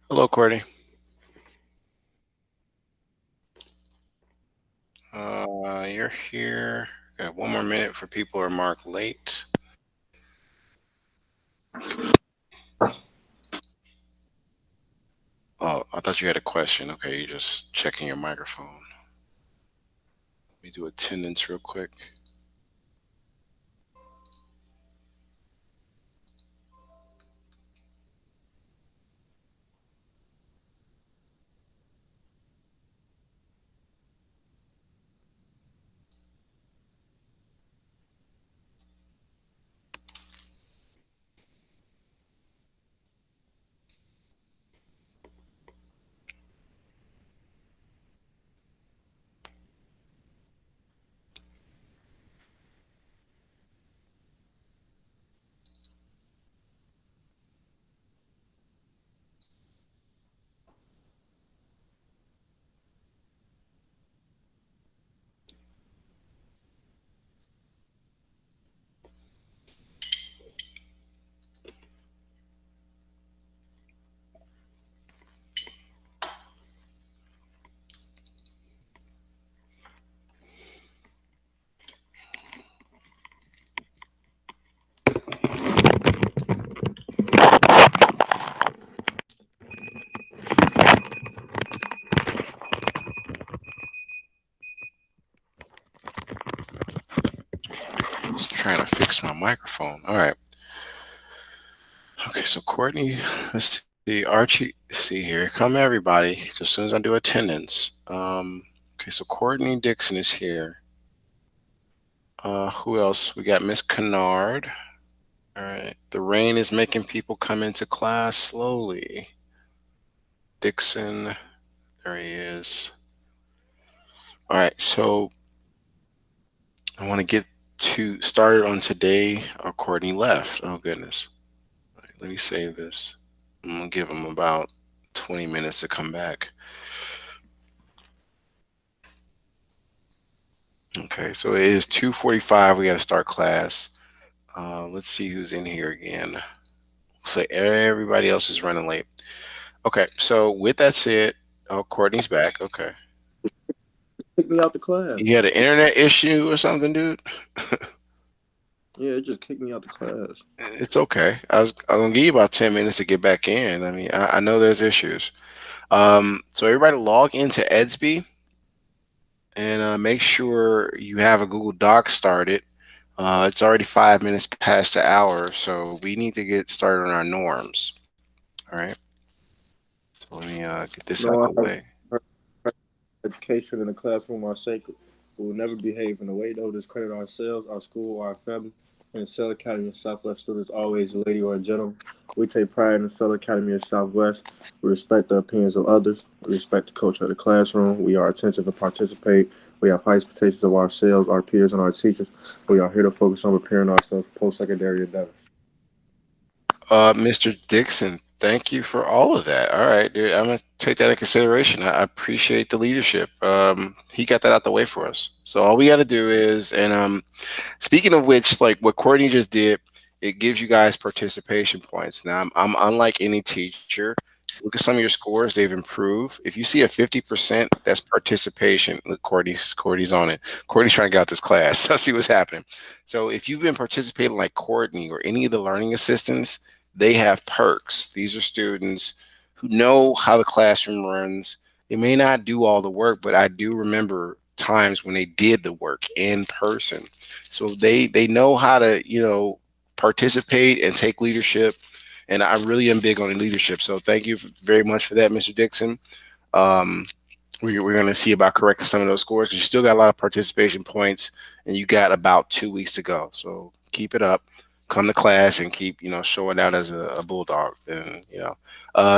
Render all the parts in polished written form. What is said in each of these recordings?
Hello, Courtney. You're here. Got 1 more minute for people who are marked late. Oh, I thought you had a question. Okay, you're just checking your microphone. Let me do attendance real quick. Just trying to fix my microphone. All right. Okay, so Courtney, let's see. Archie, see here. Come everybody. Just as soon as I do attendance. Okay, so Courtney Dixon is here. Who else? We got Miss Kennard. All right. The rain is making people come into class slowly. Dixon, there he is. All right, so I want to get to started on today. Courtney left. Oh goodness. All right, let me save this. I'm gonna give him about 20 minutes to come back. Okay, so it is 2:45. We got to start class. Let's see who's in here again. So everybody else is running late. Okay, so with that said, oh, Courtney's back. Okay. Kicked me out the class. You had an internet issue or something, dude? Yeah, it just kicked me out the class. It's okay. I was gonna give you about 10 minutes to get back in. I mean, I know there's issues. So everybody log into Edsby and make sure you have a Google Doc started. It's already 5 minutes past the hour, so we need to get started on our norms. All right. So let me get this out No, the I have way. education in the classroom are sacred. We will never behave in a way that will discredit ourselves, our school, or our family. In the Cell Academy of Southwest students, always a lady or a gentleman. We take pride in the Cell Academy of Southwest. We respect the opinions of others. We respect the culture of the classroom. We are attentive and participate. We have high expectations of ourselves, our peers, and our teachers. We are here to focus on preparing ourselves for post-secondary endeavors. Mr. Dixon, thank you for all of that. All right, dude, I'm gonna take that in consideration. I appreciate the leadership. He got that out the way for us. So all we got to do is, and speaking of which, like what Courtney just did, it gives you guys participation points. Now, I'm unlike any teacher. If you look at some of your scores, they've improved. If you see a 50%, that's participation. Look, Courtney's on it. Courtney's trying to get out this class. I see what's happening. So if you've been participating like Courtney or any of the learning assistants, they have perks. These are students who know how the classroom runs. They may not do all the work, but I do remember times when they did the work in person. So they know how to, participate and take leadership. And I really am big on leadership. So thank you very much for that, Mr. Dixon. Um, we're going to see about correcting some of those scores. You still got a lot of participation points, and you got about 2 weeks to go. So keep it up. Come to class and keep, showing out as a bulldog. And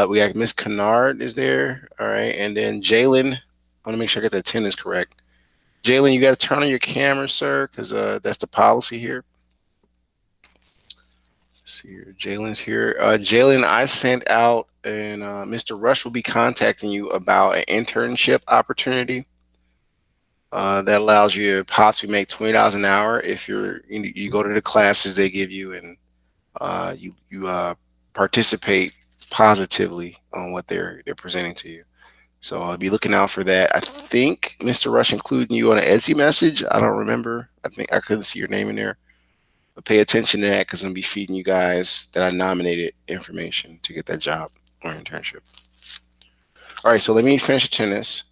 we got Miss Kennard is there. All right, and then Jalen. I want to make sure I get the attendance correct. Jalen, you got to turn on your camera, sir, because that's the policy here. Let's see here, Jalen's here. Jalen, I sent out, and Mr. Rush will be contacting you about an internship opportunity that allows you to possibly make $20 an hour if you go to the classes they give you and you participate positively on what they're presenting to you. So I'll be looking out for that. I think Mr. Rush including you on an Etsy message. I don't remember. I think I couldn't see your name in there. But pay attention to that because I'm gonna be feeding you guys that I nominated information to get that job or internship. All right, so let me finish the tennis.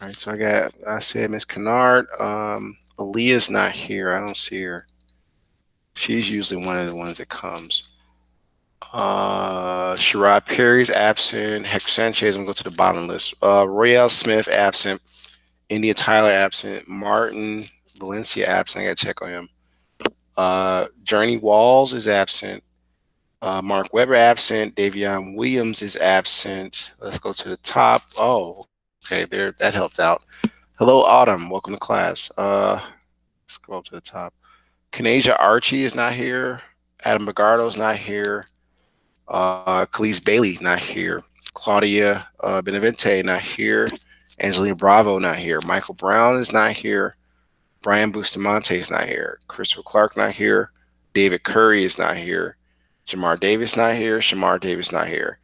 All right, so I said Miss Kennard. Aaliyah's not here. I don't see her. She's usually one of the ones that comes. Sherrod Perry's absent. Hector Sanchez, I'm gonna go to the bottom list. Royale Smith absent. India Tyler absent. Martin Valencia absent. I gotta check on him. Journey Walls is absent. Mark Webber absent. Davion Williams is absent. Let's go to the top. Oh, okay, there that helped out. Hello, Autumn. Welcome to class. Let's go up to the top. Kanasia Archie is not here. Adam Bagardo is not here. Khalees Bailey not here. Claudia Benavente not here. Angelina Bravo not here. Michael Brown is not here. Brian Bustamante is not here. Christopher Clark not here. David Curry is not here. Jamar Davis not here. Shamar Davis not here.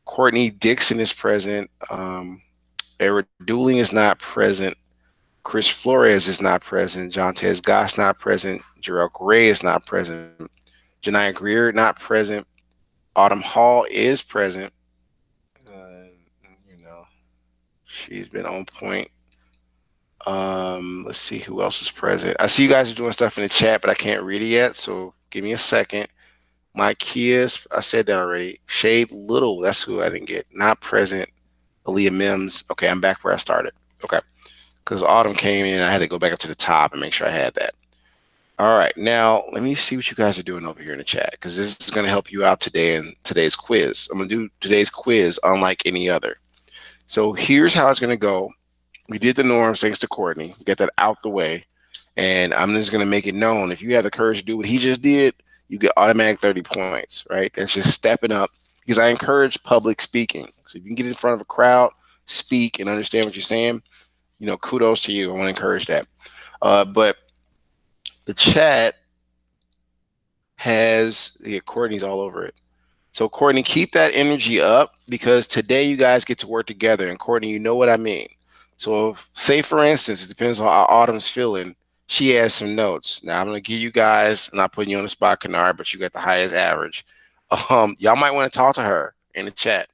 Courtney Dixon is present. Eric Dooling is not present. Chris Flores is not present. John Tez Goss not present. Jarrell Gray is not present. Janiyah Greer not present. Autumn Hall is present. You know, she's been on point. Let's see who else is present. I see you guys are doing stuff in the chat, but I can't read it yet. So give me a second. Mike Kias, I said that already. Shade Little, that's who I didn't get. Not present. Aaliyah Mims. Okay, I'm back where I started. Okay. Because Autumn came in, I had to go back up to the top and make sure I had that. All right, now let me see what you guys are doing over here in the chat because this is going to help you out today in today's quiz. I'm going to do today's quiz unlike any other. So here's how it's going to go. We did the norms thanks to Courtney. Get that out the way. And I'm just going to make it known. If you have the courage to do what he just did, you get automatic 30 points, right? That's just stepping up because I encourage public speaking. So if you can get in front of a crowd, speak, and understand what you're saying, kudos to you. I want to encourage that. But the chat has, yeah, Courtney's all over it. So Courtney, keep that energy up because today you guys get to work together. And Courtney, you know what I mean. So if, say for instance, it depends on how Autumn's feeling. She has some notes. Now I'm gonna give you guys, I'm not putting you on the spot, Kennard, but you got the highest average. Y'all might want to talk to her in the chat.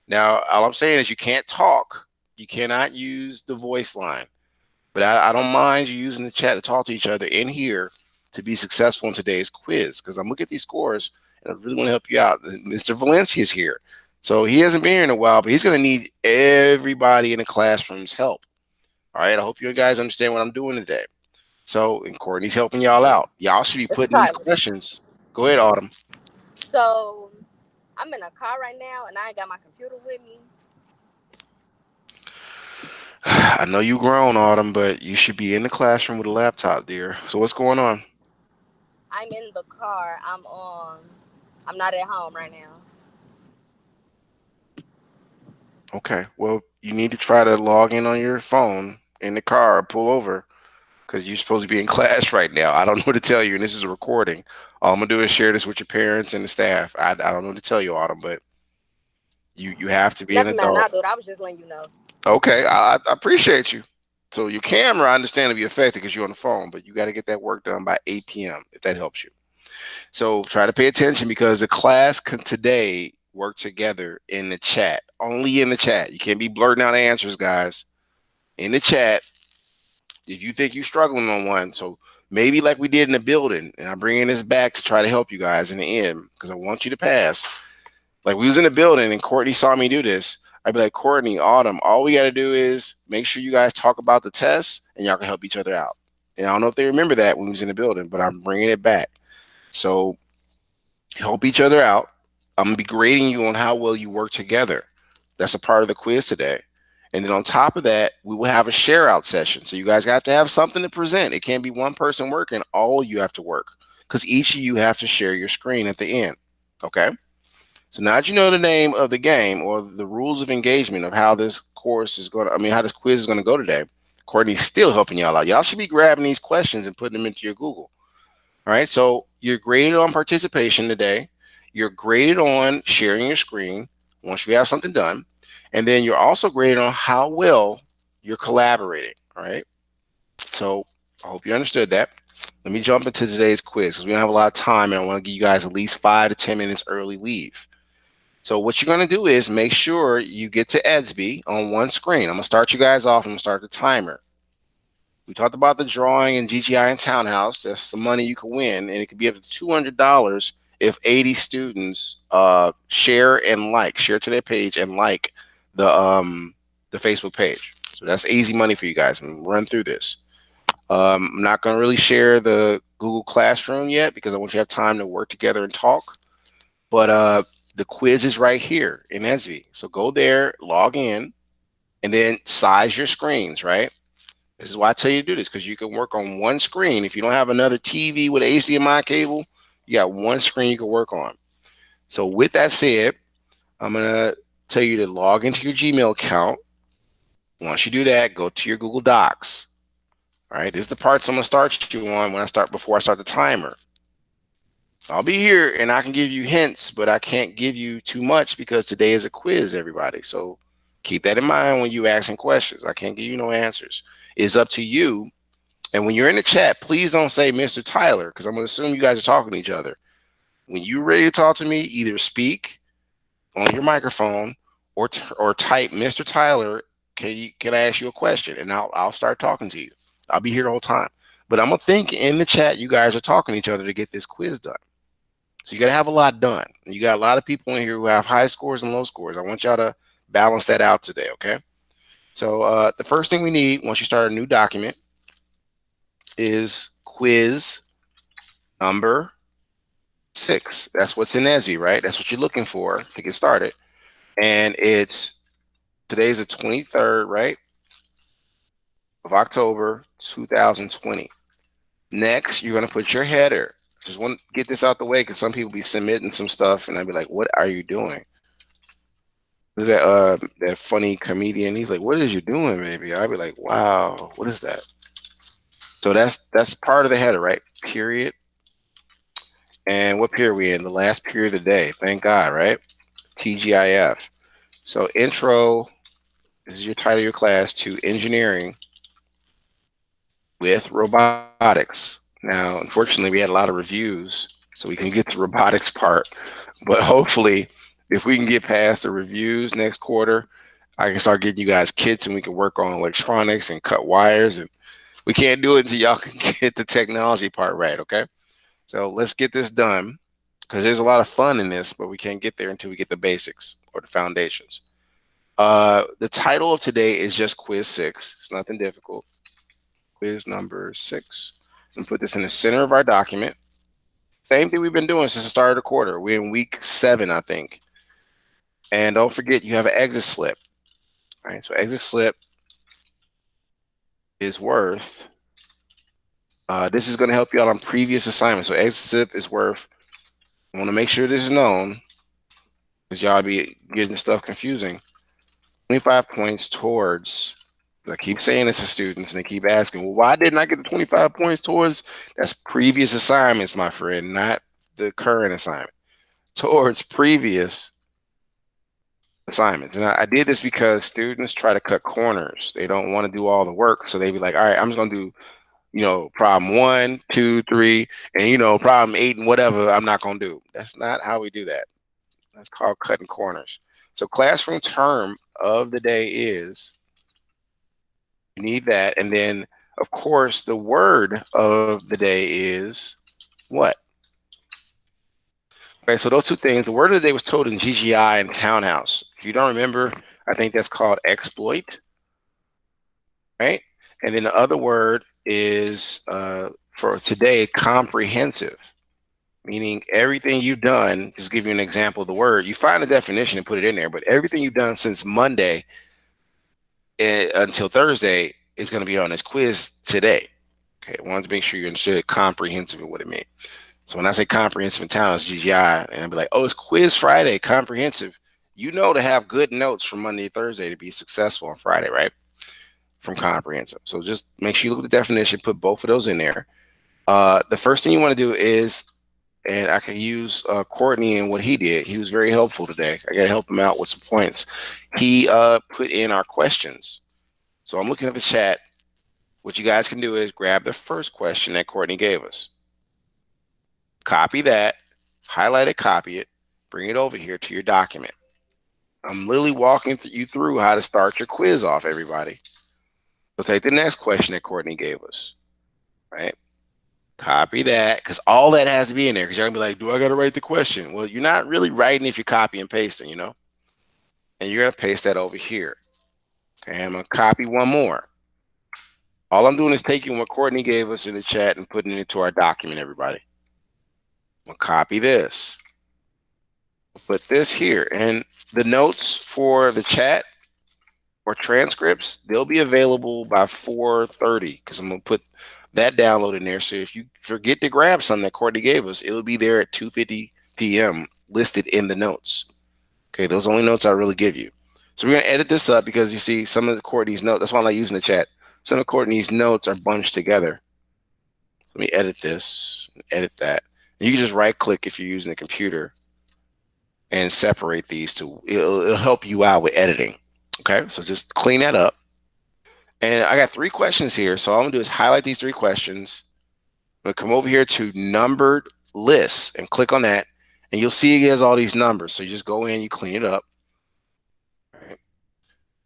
Now, all I'm saying is you can't talk. You cannot use the voice line. But I don't mind you using the chat to talk to each other in here to be successful in today's quiz because I'm looking at these scores and I really want to help you out. Mr. Valencia is here. So he hasn't been here in a while, but he's going to need everybody in the classroom's help. All right. I hope you guys understand what I'm doing today. So, and Courtney's helping y'all out. Y'all should be This is putting these Tyler. questions. Go ahead, Autumn. So I'm in a car right now and I ain't got my computer with me. I know you grown, Autumn, but you should be in the classroom with a laptop, dear. So what's going on? I'm in the car. I'm not at home right now. Okay. Well, you need to try to log in on your phone in the car or pull over because you're supposed to be in class right now. I don't know what to tell you, and this is a recording. All I'm gonna do is share this with your parents and the staff. I don't know what to tell you, Autumn, but you have to be an Never mind, adult. I'll do it. I was just letting you know. Okay, I appreciate you. So your camera, I understand, to be affected because you're on the phone, but you got to get that work done by 8 p.m. if that helps you. So try to pay attention because the class can today work together in the chat. Only in the chat. You can't be blurting out answers, guys. In the chat, if you think you're struggling on one, so maybe like we did in the building, and I'm bringing this back to try to help you guys in the end because I want you to pass. Like we was in the building and Courtney saw me do this. I'd be like, Courtney, Autumn, all we got to do is make sure you guys talk about the test and y'all can help each other out. And I don't know if they remember that when we was in the building, but I'm bringing it back. So help each other out. I'm gonna be grading you on how well you work together. That's a part of the quiz today. And then on top of that, we will have a share out session. So you guys have to have something to present. It can't be one person working, all you have to work because each of you have to share your screen at the end. Okay. So now that you know the name of the game or the rules of engagement of how this course is going to, how this quiz is going to go today, Courtney's still helping y'all out. Y'all should be grabbing these questions and putting them into your Google. All right. So you're graded on participation today. You're graded on sharing your screen once you have something done. And then you're also graded on how well you're collaborating. All right. So I hope you understood that. Let me jump into today's quiz because we don't have a lot of time and I want to give you guys at least 5 to 10 minutes early leave. So what you're going to do is make sure you get to Edsby on one screen. I'm going to start you guys off. I'm going to start the timer. We talked about the drawing in GGI and Townhouse. That's some money you can win, and it could be up to $200 if 80 students share to their page and like the Facebook page. So that's easy money for you guys. I'm gonna run through this. I'm not going to really share the Google Classroom yet because I want you to have time to work together and talk. But the quiz is right here in Esvi. So go there, log in, and then size your screens, right? This is why I tell you to do this because you can work on one screen. If you don't have another TV with an HDMI cable, you got one screen you can work on. So with that said, I'm going to tell you to log into your Gmail account. Once you do that, go to your Google Docs. All right, this is the parts I'm going to start you on before I start the timer. I'll be here and I can give you hints, but I can't give you too much because today is a quiz, everybody. So keep that in mind when you asking questions. I can't give you no answers. It's up to you. And when you're in the chat, please don't say Mr. Tyler because I'm going to assume you guys are talking to each other. When you're ready to talk to me, either speak on your microphone or type Mr. Tyler. Can I ask you a question? And I'll start talking to you. I'll be here the whole time. But I'm going to think in the chat you guys are talking to each other to get this quiz done. So you got to have a lot done. You got a lot of people in here who have high scores and low scores. I want y'all to balance that out today, okay? So the first thing we need once you start a new document is quiz number 6. That's what's in Esvi, right? That's what you're looking for to get started. And today's the 23rd, right, of October, 2020. Next, you're going to put your header. Just want to get this out the way because some people be submitting some stuff and I'd be like, what are you doing? There's that funny comedian. He's like, what is you doing, baby? I'd be like, wow, what is that? So that's part of the header, right? Period. And what period are we in? The last period of the day. Thank God, right? TGIF. So intro, this is your title of your class, to engineering with robotics. Now, unfortunately, we had a lot of reviews, so we can get the robotics part. But hopefully, if we can get past the reviews next quarter, I can start getting you guys kits and we can work on electronics and cut wires. And we can't do it until y'all can get the technology part right, okay? So let's get this done because there's a lot of fun in this, but we can't get there until we get the basics or the foundations. The title of today is just quiz 6. It's nothing difficult. Quiz number 6. And put this in the center of our document. Same thing we've been doing since the start of the quarter. We're in week 7, I think. And don't forget, you have an exit slip. All right, so exit slip is worth. This is going to help you out on previous assignments. So exit slip is worth. I want to make sure this is known because y'all be getting stuff confusing. 25 points towards. I keep saying this to students and they keep asking, well, why didn't I get the 25 points towards? That's previous assignments, my friend, not the current assignment. Towards previous assignments. And I did this because students try to cut corners. They don't want to do all the work. So they be like, all right, I'm just going to do, problem 1, 2, 3, and, problem 8 and whatever I'm not going to do. That's not how we do that. That's called cutting corners. So classroom term of the day is, you need that. And then, of course, the word of the day is what? Okay, so those two things. The word of the day was told in GGI and Townhouse. If you don't remember, I think that's called exploit, right? And then the other word is, for today, comprehensive, meaning everything you've done. Just give you an example of the word. You find a definition and put it in there, but everything you've done since Monday until Thursday is going to be on this quiz today. Okay, I wanted to make sure you understood comprehensive and what it meant. So when I say comprehensive in town, it's GGI, and I'll be like, oh, it's quiz Friday, comprehensive. To have good notes from Monday to Thursday to be successful on Friday, right? From comprehensive. So just make sure you look at the definition, put both of those in there. The first thing you want to do is and I can use Courtney and what he did. He was very helpful today. I got to help him out with some points. He put in our questions. So I'm looking at the chat. What you guys can do is grab the first question that Courtney gave us, copy that, highlight it, copy it, bring it over here to your document. I'm literally walking you through how to start your quiz off, everybody. So take the next question that Courtney gave us, right? Copy that, because all that has to be in there. Because you're gonna be like, "Do I got to write the question?" Well, you're not really writing if you're copy and pasting, And you're gonna paste that over here. Okay, I'm gonna copy one more. All I'm doing is taking what Courtney gave us in the chat and putting it into our document, everybody. I'm gonna copy this. Put this here, and the notes for the chat or transcripts, they'll be available by 4:30 because I'm gonna put that download in there. So if you forget to grab something that Courtney gave us, it'll be there at 2:50 p.m. listed in the notes. Okay, those are the only notes I really give you. So we're gonna edit this up because you see some of the Courtney's notes. That's why I'm not using the chat. Some of Courtney's notes are bunched together. Let me edit this, edit that. And you can just right click if you're using the computer and separate these two. It'll help you out with editing. Okay, so just clean that up. And I got 3 questions here. So all I'm gonna do is highlight these 3 questions. I'm gonna come over here to numbered lists and click on that. And you'll see it has all these numbers. So you just go in, you clean it up. Right,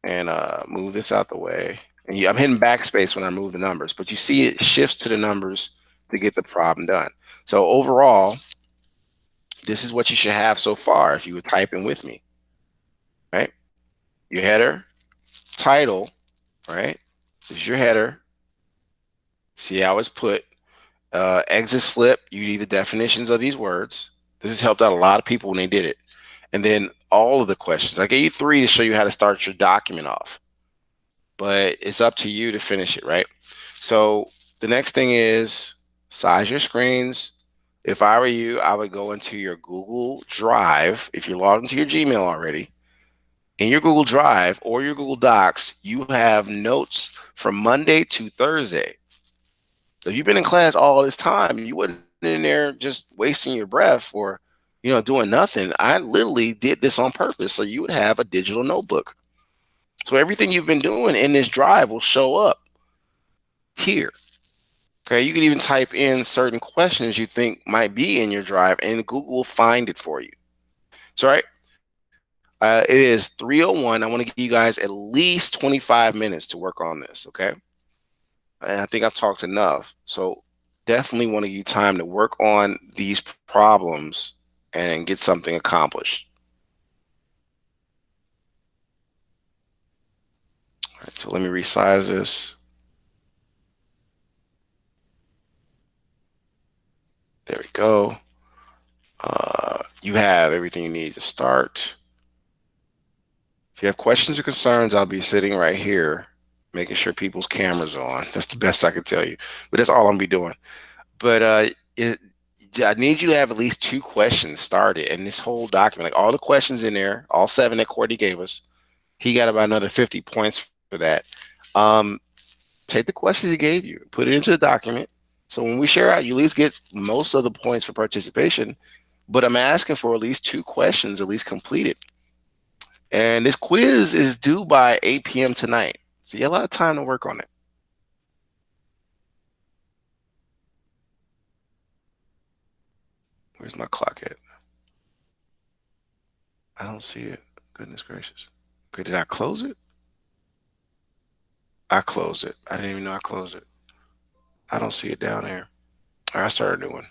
and move this out the way. And I'm hitting backspace when I move the numbers, but you see it shifts to the numbers to get the problem done. So overall, this is what you should have so far if you were typing with me, right? Your header, title, right? This is your header. See how it's put. Exit slip, you need the definitions of these words. This has helped out a lot of people when they did it. And then all of the questions. I gave you 3 to show you how to start your document off, but it's up to you to finish it, right? So the next thing is size your screens. If I were you, I would go into your Google Drive. If you're logged into your Gmail already, in your Google Drive or your Google Docs, you have notes from Monday to Thursday. So if you've been in class all this time, you wasn't in there just wasting your breath or, doing nothing. I literally did this on purpose so you would have a digital notebook. So everything you've been doing in this drive will show up here. Okay, you can even type in certain questions you think might be in your drive, and Google will find it for you. So, right, it is 3:01. I want to give you guys at least 25 minutes to work on this. Okay, and I think I've talked enough. So definitely want to give you time to work on these problems and get something accomplished. All right, so let me resize this. There we go. You have everything you need to start. If you have questions or concerns, I'll be sitting right here, making sure people's cameras are on. That's the best I can tell you. But that's all I'm gonna be doing. But I need you to have at least 2 questions started, and this whole document, like all the questions in there, all 7 that Courtney gave us, he got about another 50 points for that. Take the questions he gave you, put it into the document. So when we share out, you at least get most of the points for participation. But I'm asking for at least 2 questions, at least completed. And this quiz is due by 8 p.m. tonight. So you have a lot of time to work on it. Where's my clock at? I don't see it. Goodness gracious. Okay, did I close it? I closed it. I didn't even know I closed it. I don't see it down there. All right, I started a new one.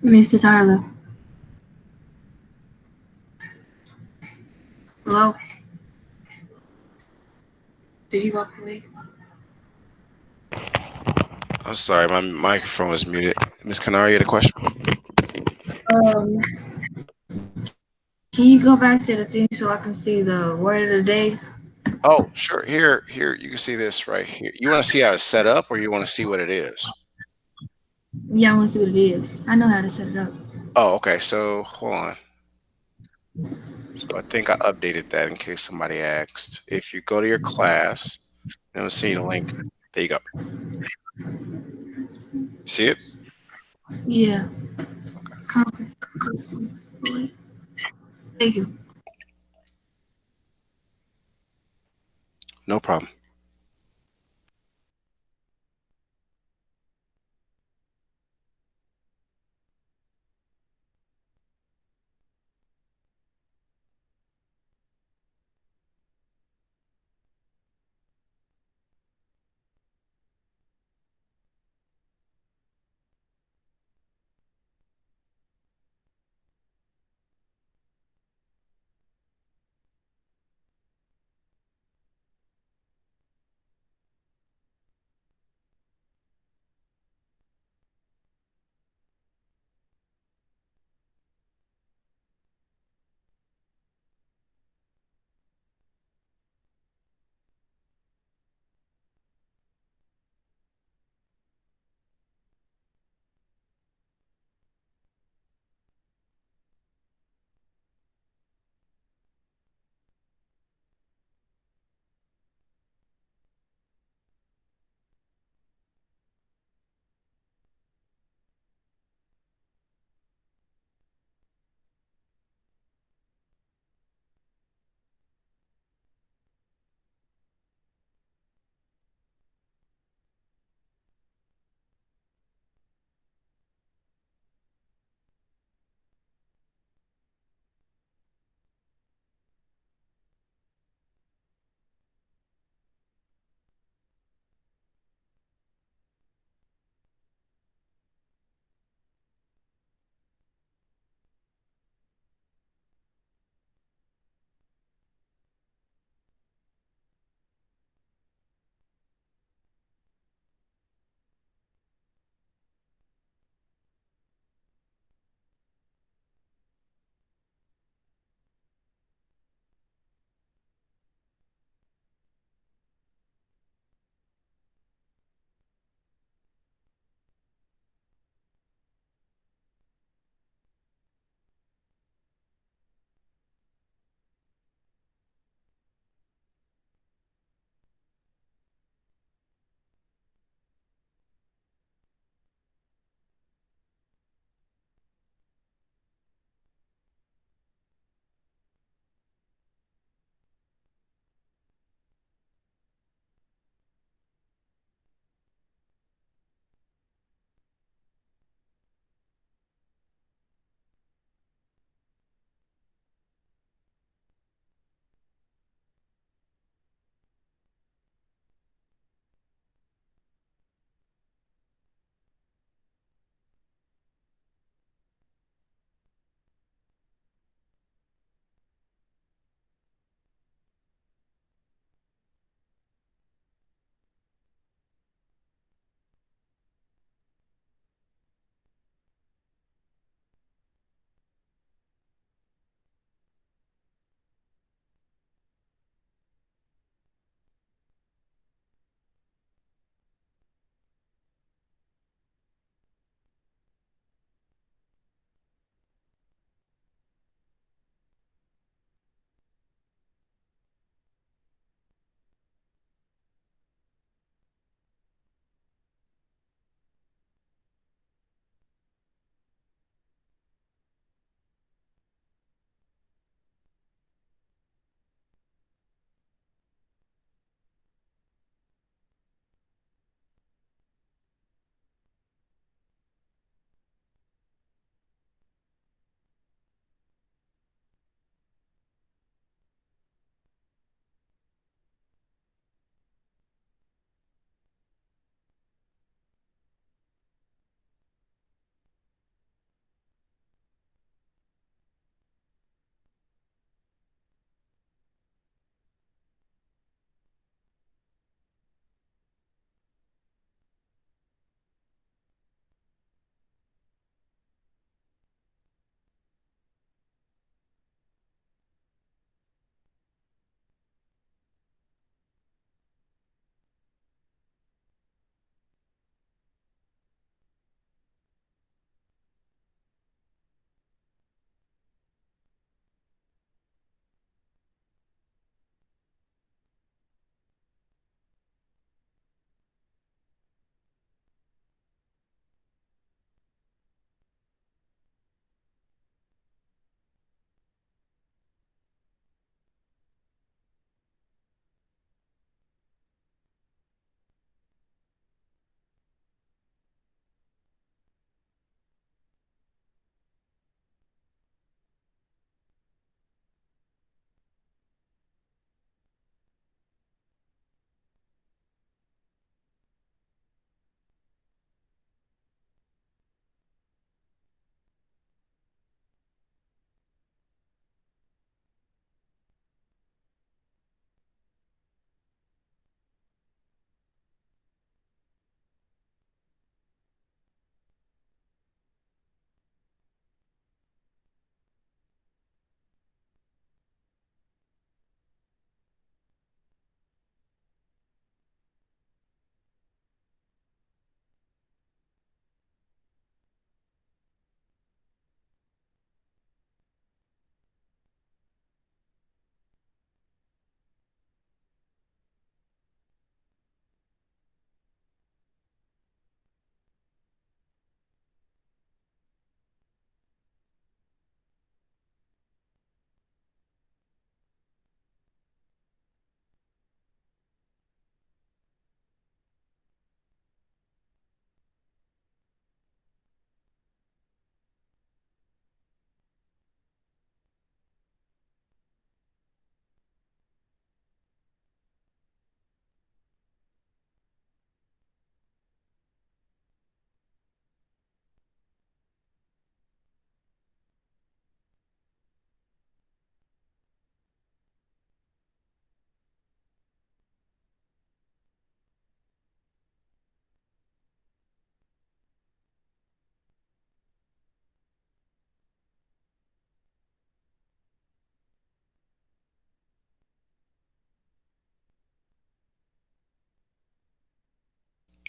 Mr. Tyler. Hello? Did he walk away? I'm sorry, my microphone was muted. Miss Canary, you had a question? Um, can you go back to the thing so I can see the word of the day? Oh, sure. Here, you can see this right here. You want to see how it's set up, or you want to see what it is? Yeah, I want to see what it is. I know how to set it up. Oh, okay. So hold on. So I think I updated that in case somebody asked. If you go to your class, you'll see the link. There you go. See it? Yeah. Okay. Conference. Thank you. No problem.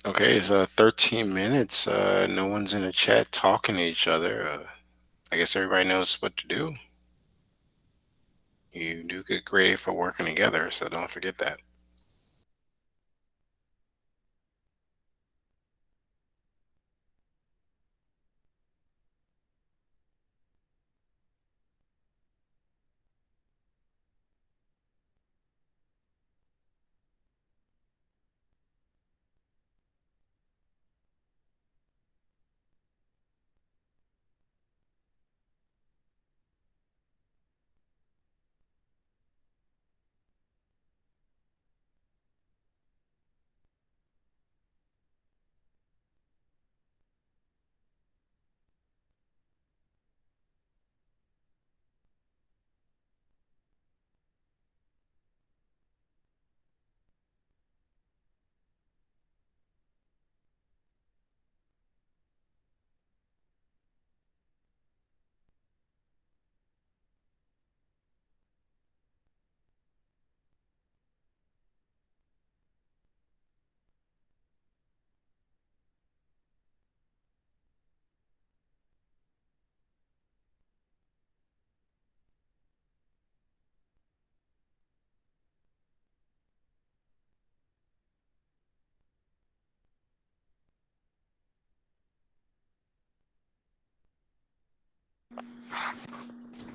Okay, it's 13 minutes. No one's in the chat talking to each other. I guess everybody knows what to do. You do get graded for working together, so don't forget that.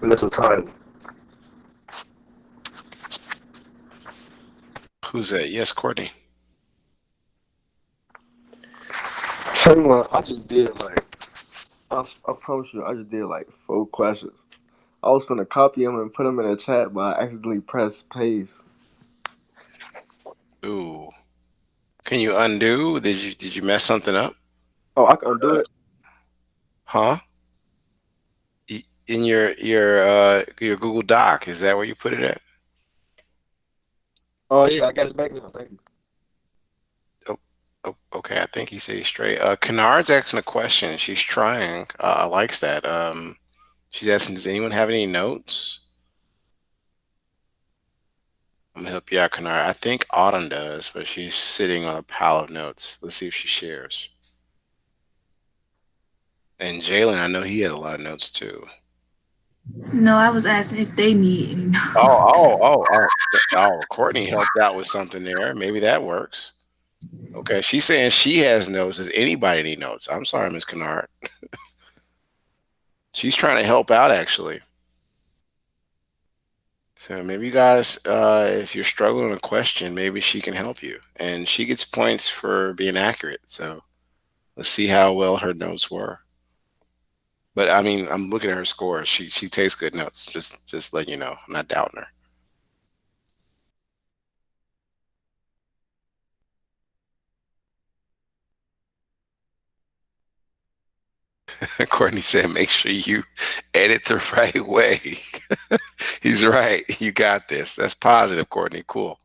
And that's a title. Who's that? Yes, Courtney. Tell you what, I just did like I promise you, I just did like 4 questions. I was gonna copy them and put them in the chat, but I accidentally pressed paste. Ooh. Can you undo? Did you mess something up? Oh, I can undo it. Huh? In your Google Doc, is that where you put it at? Oh yeah, I got it back now. Thank you. Oh, oh, okay. I think he said he's straight. Kennard's asking a question. She's trying. Likes that. She's asking, does anyone have any notes? I'm gonna help you out, Kennard. I think Autumn does, but she's sitting on a pile of notes. Let's see if she shares. And Jalen, I know he has a lot of notes too. No, I was asking if they need any Oh, notes. oh, oh, oh, oh. Courtney helped out with something there. Maybe that works. Okay, she's saying she has notes. Does anybody need notes? I'm sorry, Miss Kennard. She's trying to help out actually. So maybe you guys, if you're struggling with a question, maybe she can help you. And she gets points for being accurate. So let's see how well her notes were. But I mean, I'm looking at her scores. She takes good notes. Just letting you know. I'm not doubting her. Courtney said, make sure you edit the right way. He's right. You got this. That's positive, Courtney. Cool.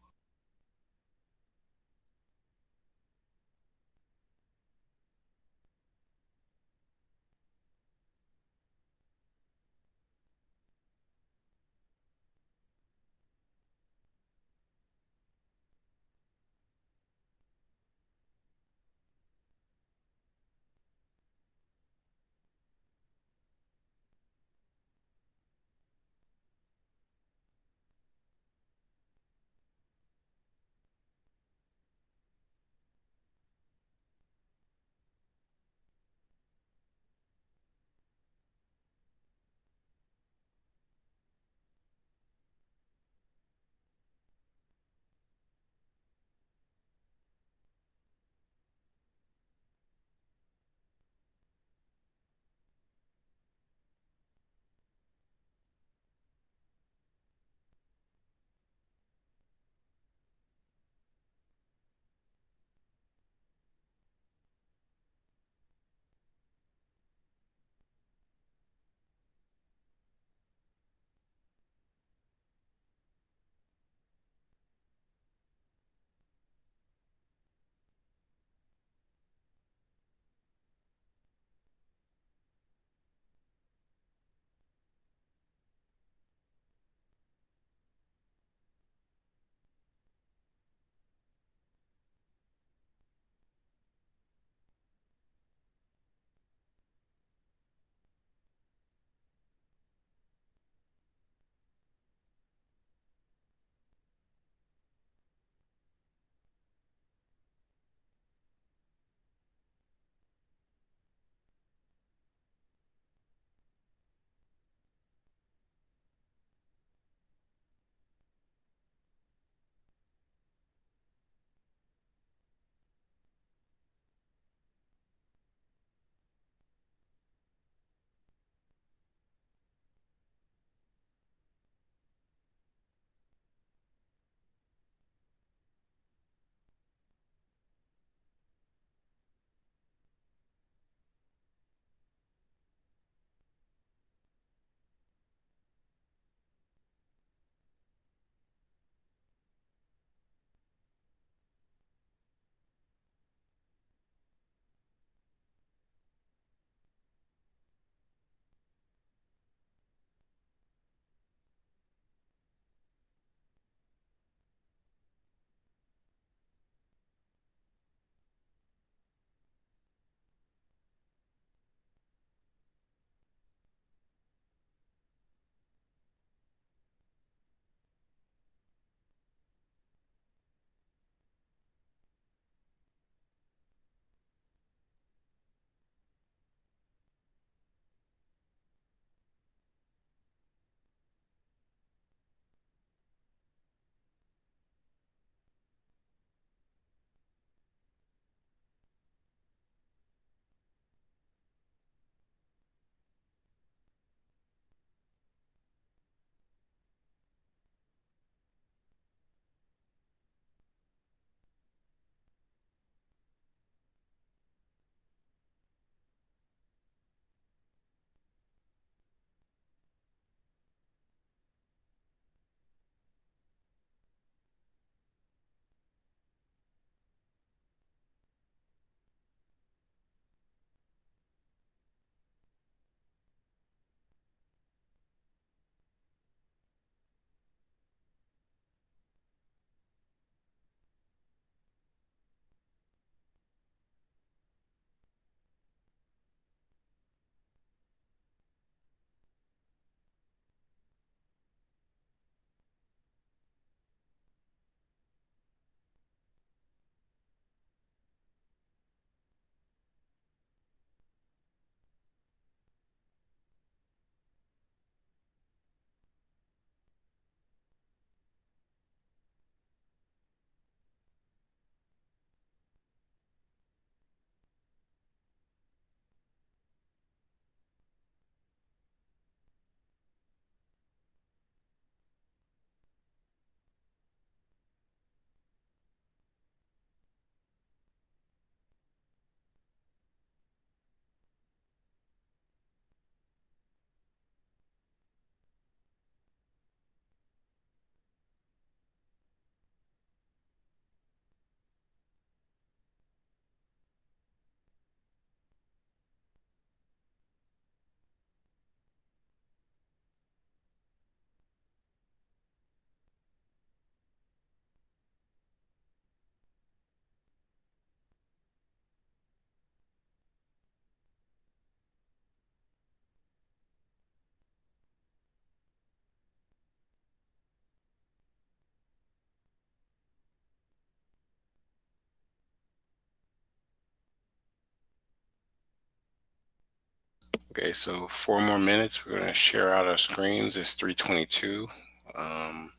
Okay, so 4 more minutes. We're gonna share out our screens. It's 3:22. Um,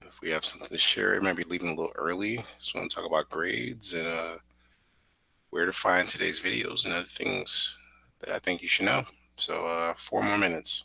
if we have something to share, it might be leaving a little early. Just want to talk about grades and where to find today's videos and other things that I think you should know. So 4 more minutes.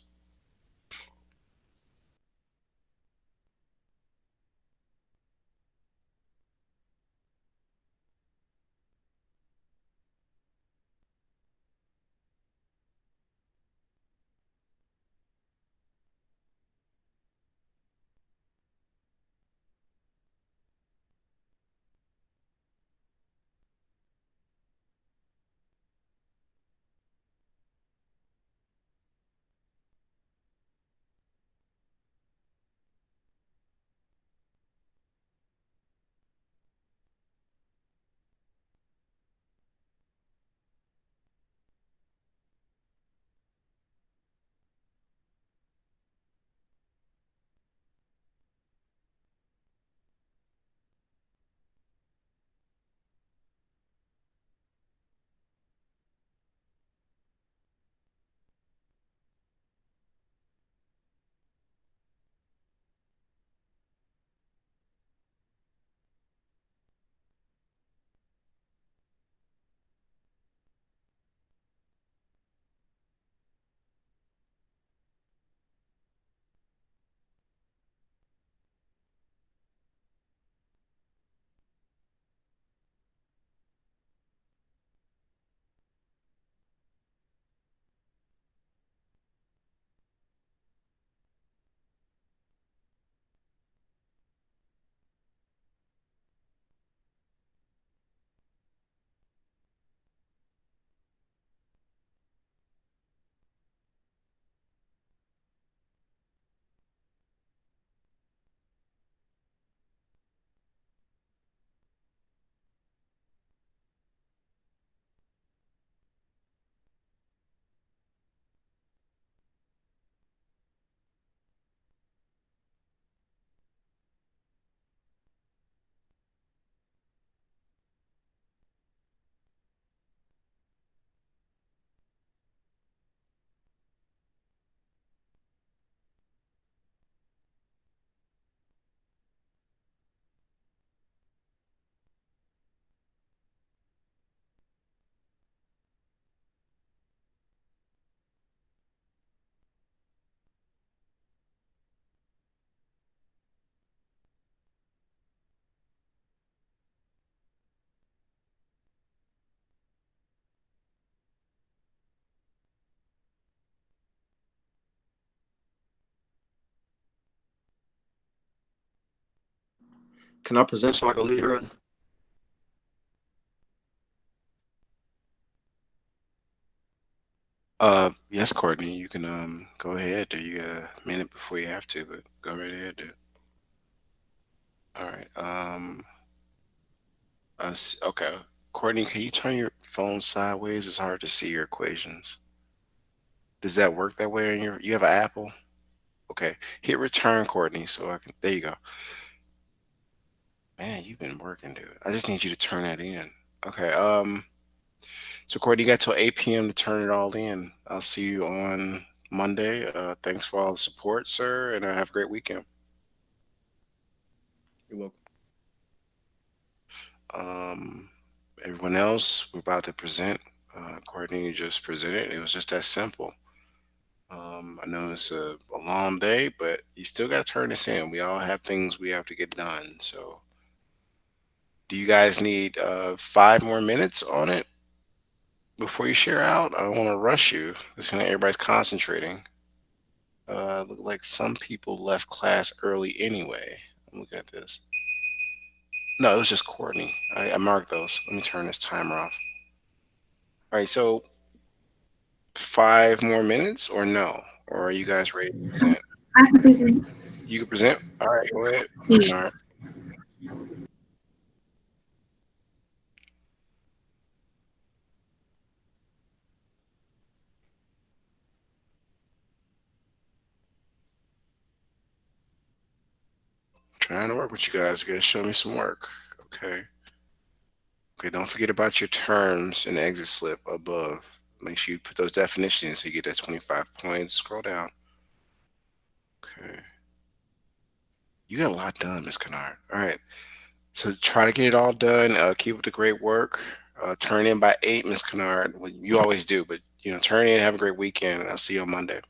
Can I present so I can leave early? Yes, Courtney, you can go ahead. Do you got a minute before you have to? But go right ahead, dude. All right. Okay. Courtney, can you turn your phone sideways? It's hard to see your equations. Does that work that way on your? You have an Apple? Okay. Hit return, Courtney, so I can. There you go. Man, you've been working, dude. I just need you to turn that in. Okay. So Courtney, you got till 8 p.m. to turn it all in. I'll see you on Monday. Thanks for all the support, sir, and have a great weekend. You're welcome. Um, Everyone else, we're about to present. Courtney, you just presented. It was just that simple. I know it's a long day, but you still got to turn this in. We all have things we have to get done. So, do you guys need 5 more minutes on it before you share out? I don't want to rush you. Listen, everybody's concentrating. Look like some people left class early anyway. I'm looking at this. No, it was just Courtney. I marked those. Let me turn this timer off. All right, so 5 more minutes or no? Or are you guys ready to present? I can present. You can present. All right, go ahead. Yeah. All right. Trying to work with you guys. You guys show me some work. Okay. Okay, don't forget about your terms and exit slip above. Make sure you put those definitions so you get that 25 points. Scroll down. Okay. You got a lot done, Miss Kennard. All right. So try to get it all done. Keep up the great work. Turn in by 8, Miss Kennard. Well, you always do, but turn in. Have a great weekend. And I'll see you on Monday.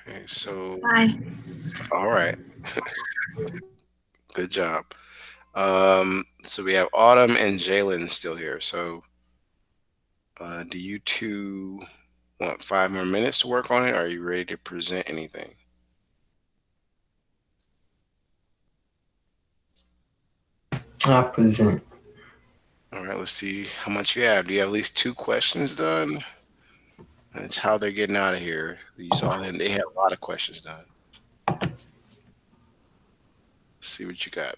Okay. So, Bye. all right. Good job. So we have Autumn and Jalen still here. So, do you two want 5 more minutes to work on it? Or are you ready to present anything? I present. All right. Let's see how much you have. Do you have at least 2 questions done? That's how they're getting out of here. You saw them; they had a lot of questions done. See what you got.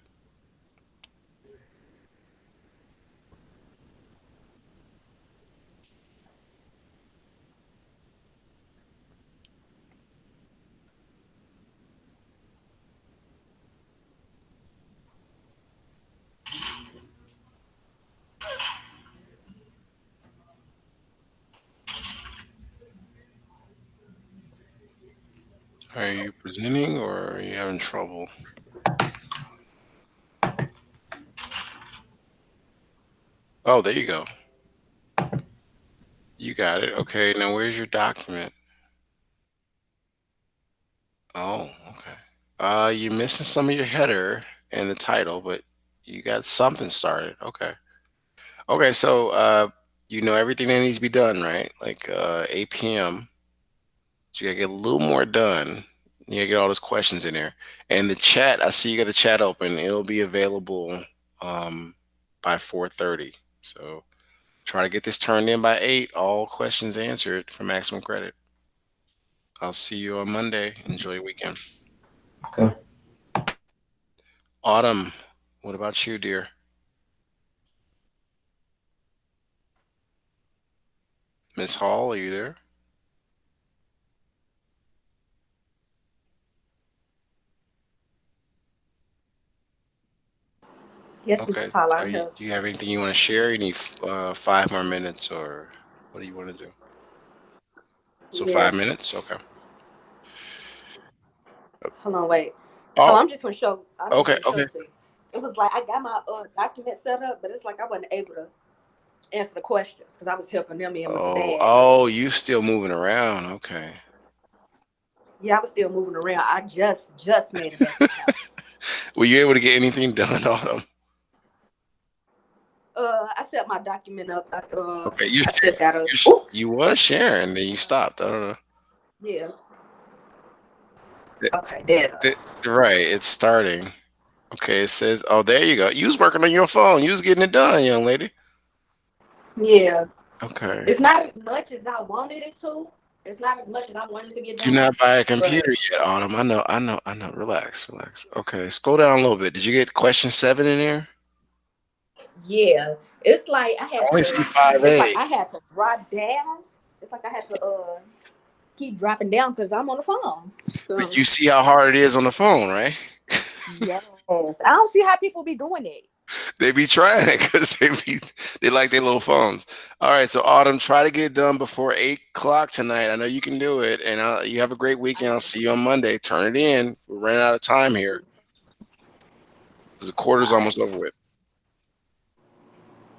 Are you presenting or are you having trouble? Oh, there you go. You got it. Okay, now where's your document? Oh, okay. You're missing some of your header and the title, but you got something started. Okay. Okay, so you know everything that needs to be done, right? Like 8 p.m. So you gotta get a little more done. You gotta get all those questions in there. And the chat, I see you got the chat open. It'll be available um by 4:30. So try to get this turned in by 8. All questions answered for maximum credit. I'll see you on Monday. Enjoy your weekend. Okay. Autumn, what about you, dear? Miss Hall, are you there? Yes, Okay. Mrs. Hall, Are I'm you here. do you have anything you want to share? You need 5 more minutes, or what do you want to do? So Yeah. 5 minutes? Okay. Hold on, wait. Hold Oh, on, I'm just gonna show. I'm just okay, gonna show okay. to you. It was like I got my document set up, but it's like I wasn't able to answer the questions because I was helping them in with the Oh, bags. oh, you still moving around. Okay. Yeah, I was still moving around. I just made it back to the house. Were you able to get anything done, Autumn? I set my document up. Okay, you I still gotta. you Oops. was sharing, then you stopped. I don't know. Yeah. Th- Okay. There. right, it's starting. Okay, it says, oh, there you go. You was working on your phone. You was getting it done, young lady. Yeah. Okay. It's not as much as I wanted it to. It's not as much as I wanted to get You're done. not by a But computer yet, Autumn. I know, I know, I know. Relax, relax. Okay, scroll down a little bit. Did you get question 7 in there? yeah, it's like I I had only to. see It's like 5A. I had to drop down. It's like I had to keep dropping down because I'm on the phone. But So, you see how hard it is on the phone, right? yes, I don't see how people be doing it. They be trying it because they like their little phones. All right, so Autumn, try to get it done before 8 o'clock tonight. I know you can do it, and you have a great I weekend. I'll know. see you on Monday. Turn it in. We're running out of time here because the All quarter's almost right. over with.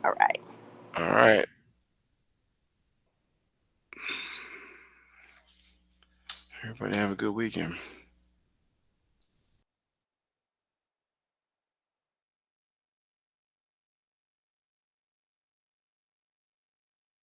All right. All right, everybody have a good weekend.